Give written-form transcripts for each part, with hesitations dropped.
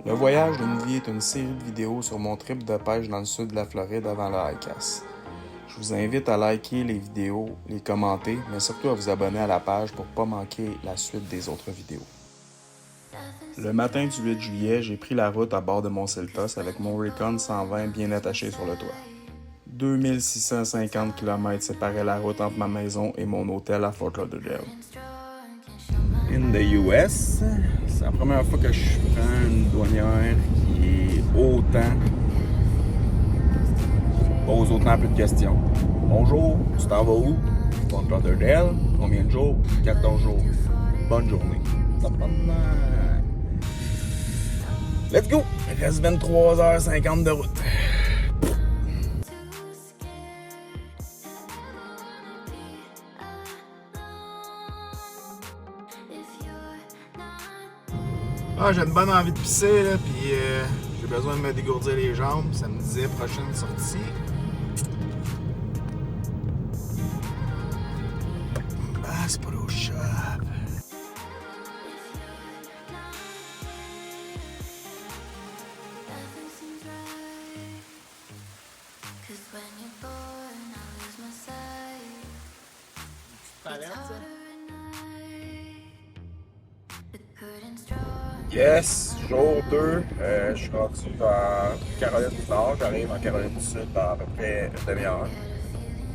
Le voyage d'une vie est une série de vidéos sur mon trip de pêche dans le sud de la Floride avant le ICASS. Je vous invite à liker les vidéos, les commenter, mais surtout à vous abonner à la page pour ne pas manquer la suite des autres vidéos. Le matin du 8 juillet, j'ai pris la route à bord de mon Seltos avec mon Recon 120 bien attaché sur le toit. 2650 km séparaient la route entre ma maison et mon hôtel à Fort Lauderdale. In the US, c'est la première fois que je prends une douanière qui est pose autant peu de questions. Bonjour, tu t'en vas où? Fort Lauderdale, combien de jours? 14 jours. Bonne journée. Let's go! Il reste 23h50 de route. Ah, j'ai une bonne envie de pisser, là, puis j'ai besoin de me dégourdir les jambes. Ça me disait prochaine sortie. Bass Pro Shop. Yes, jour 2, je suis rendu en Caroline du Nord, j'arrive en Caroline du Sud dans à peu près une demi-heure.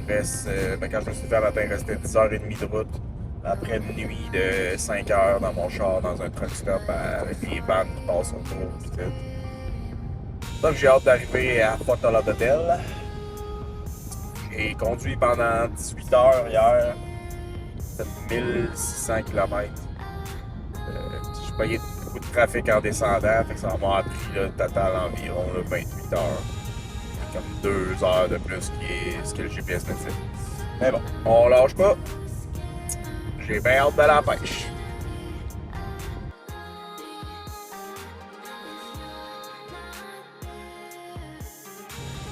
Quand je me suis levé le matin, il restait 10h30 de route. Après une nuit de 5 heures dans mon char, dans un truck stop avec des bandes qui passent autour et tout. Donc j'ai hâte d'arriver à Fort Lauderdale. J'ai conduit pendant 18 heures hier, j'ai fait 1600 km. J'ai payé beaucoup de trafic en descendant, fait que ça m'a pris le total environ 28 heures. C'est comme 2 heures de plus ce que le GPS me fait. Mais bon, on lâche pas. J'ai bien hâte d'aller à la pêche.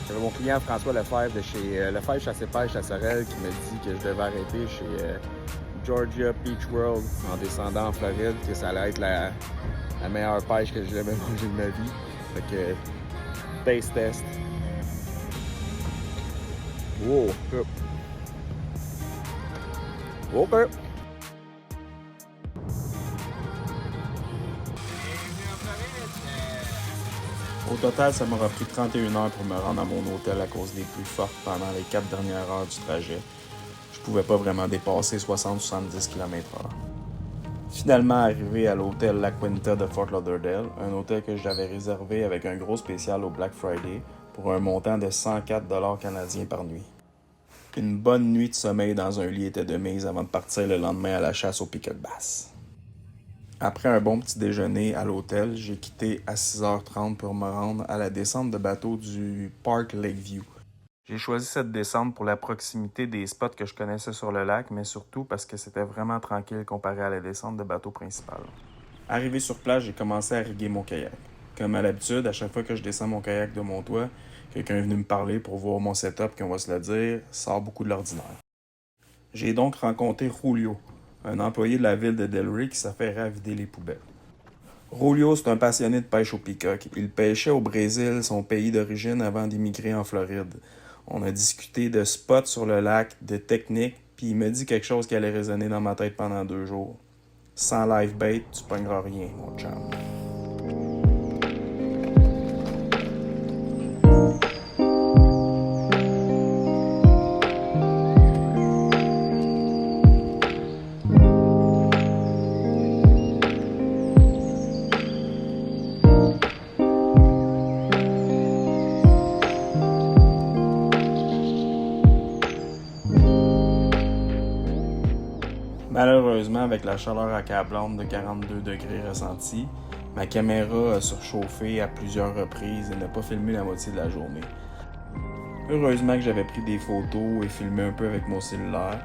J'avais mon client François Lefebvre de chez Lefebvre Chasse et Pêche à Sorel qui m'a dit que je devais arrêter chez Georgia Beach World en descendant en Floride, que ça allait être la meilleure pêche que j'ai jamais mangée de ma vie. Fait que, taste test. Wow, ok. Au total, ça m'aura pris 31 heures pour me rendre à mon hôtel à cause des pluies fortes pendant les 4 dernières heures du trajet. Je pouvais pas vraiment dépasser 60-70 km/h. Finalement arrivé à l'hôtel La Quinta de Fort Lauderdale, un hôtel que j'avais réservé avec un gros spécial au Black Friday pour un montant de 104$ canadiens par nuit. Une bonne nuit de sommeil dans un lit était de mise avant de partir le lendemain à la chasse au piquet de basse. Après un bon petit déjeuner à l'hôtel, j'ai quitté à 6h30 pour me rendre à la descente de bateau du Park Lakeview. J'ai choisi cette descente pour la proximité des spots que je connaissais sur le lac, mais surtout parce que c'était vraiment tranquille comparé à la descente de bateau principal. Arrivé sur place, j'ai commencé à riguer mon kayak. Comme à l'habitude, à chaque fois que je descends mon kayak de mon toit, quelqu'un est venu me parler pour voir mon setup qui, on va se le dire, sort beaucoup de l'ordinaire. J'ai donc rencontré Julio, un employé de la ville de Delray qui s'affairait à vider les poubelles. Julio, c'est un passionné de pêche au peacock. Il pêchait au Brésil, son pays d'origine, avant d'émigrer en Floride. On a discuté de spots sur le lac, de techniques, puis il me dit quelque chose qui allait résonner dans ma tête pendant 2 jours. Sans live bait, tu pogneras rien, mon chum. Malheureusement, avec la chaleur accablante de 42 degrés ressentie, ma caméra a surchauffé à plusieurs reprises et n'a pas filmé la moitié de la journée. Heureusement que j'avais pris des photos et filmé un peu avec mon cellulaire.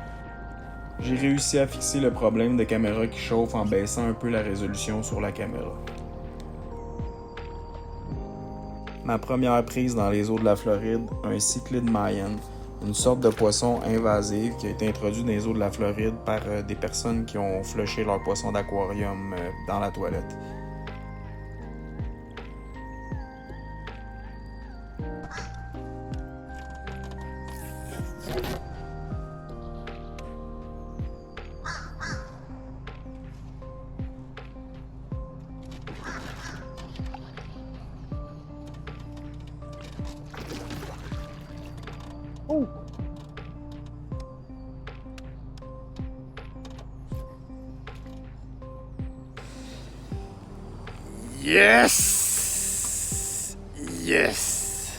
J'ai réussi à fixer le problème de caméra qui chauffe en baissant un peu la résolution sur la caméra. Ma première prise dans les eaux de la Floride, un cichlide Mayan, une sorte de poisson invasive qui a été introduit dans les eaux de la Floride par des personnes qui ont flushé leur poisson d'aquarium dans la toilette. Yes! Yes!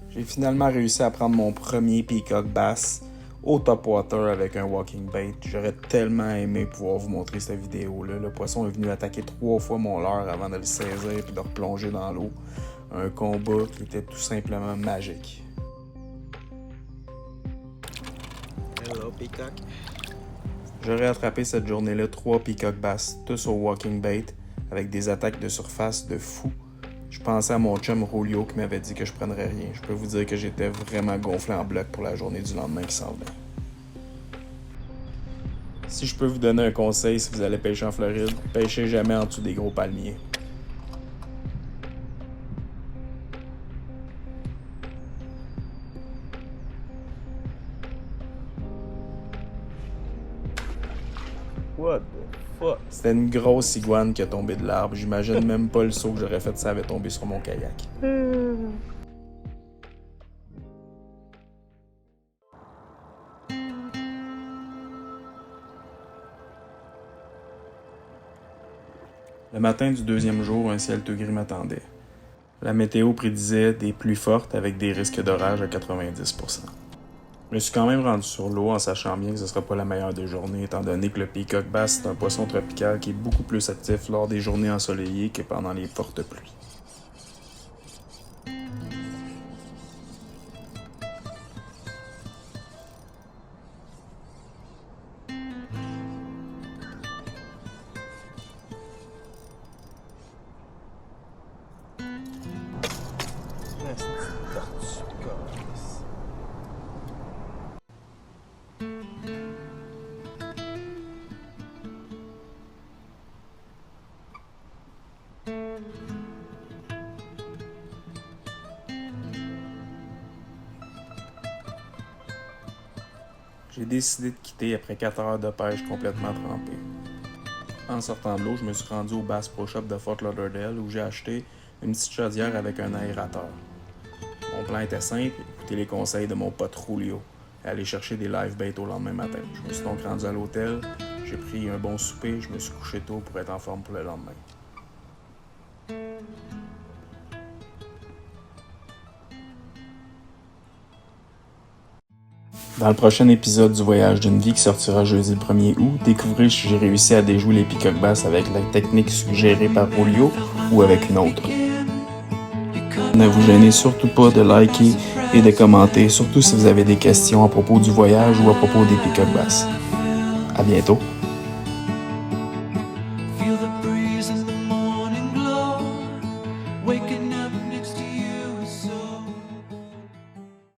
J'ai finalement réussi à prendre mon premier peacock bass au topwater avec un walking bait. J'aurais tellement aimé pouvoir vous montrer cette vidéo-là. Le poisson est venu attaquer 3 fois mon leurre avant de le saisir et de replonger dans l'eau. Un combat qui était tout simplement magique. Hello, peacock. J'aurais attrapé cette journée-là 3 peacock bass, tous au walking bait, avec des attaques de surface de fou. Je pensais à mon chum Julio qui m'avait dit que je prendrais rien. Je peux vous dire que j'étais vraiment gonflé en bloc pour la journée du lendemain qui s'en venait. Si je peux vous donner un conseil si vous allez pêcher en Floride, pêchez jamais en dessous des gros palmiers. What the fuck? C'était une grosse iguane qui a tombé de l'arbre. J'imagine même pas le saut que j'aurais fait si ça avait tombé sur mon kayak. Le matin du deuxième jour, un ciel tout gris m'attendait. La météo prédisait des pluies fortes avec des risques d'orage à 90%. Je me suis quand même rendu sur l'eau en sachant bien que ce ne sera pas la meilleure des journées, étant donné que le peacock bass est un poisson tropical qui est beaucoup plus actif lors des journées ensoleillées que pendant les fortes pluies. J'ai décidé de quitter après 4 heures de pêche complètement trempé. En sortant de l'eau, je me suis rendu au Bass Pro Shop de Fort Lauderdale où j'ai acheté une petite chaudière avec un aérateur. Mon plan était simple, écouter les conseils de mon pote Julio et aller chercher des live baits au lendemain matin. Je me suis donc rendu à l'hôtel, j'ai pris un bon souper, je me suis couché tôt pour être en forme pour le lendemain. Dans le prochain épisode du Voyage d'une vie qui sortira jeudi le 1er août, découvrez si j'ai réussi à déjouer les peacock bass avec la technique suggérée par Julio ou avec une autre. Ne vous gênez surtout pas de liker et de commenter, surtout si vous avez des questions à propos du voyage ou à propos des peacock bass. À bientôt!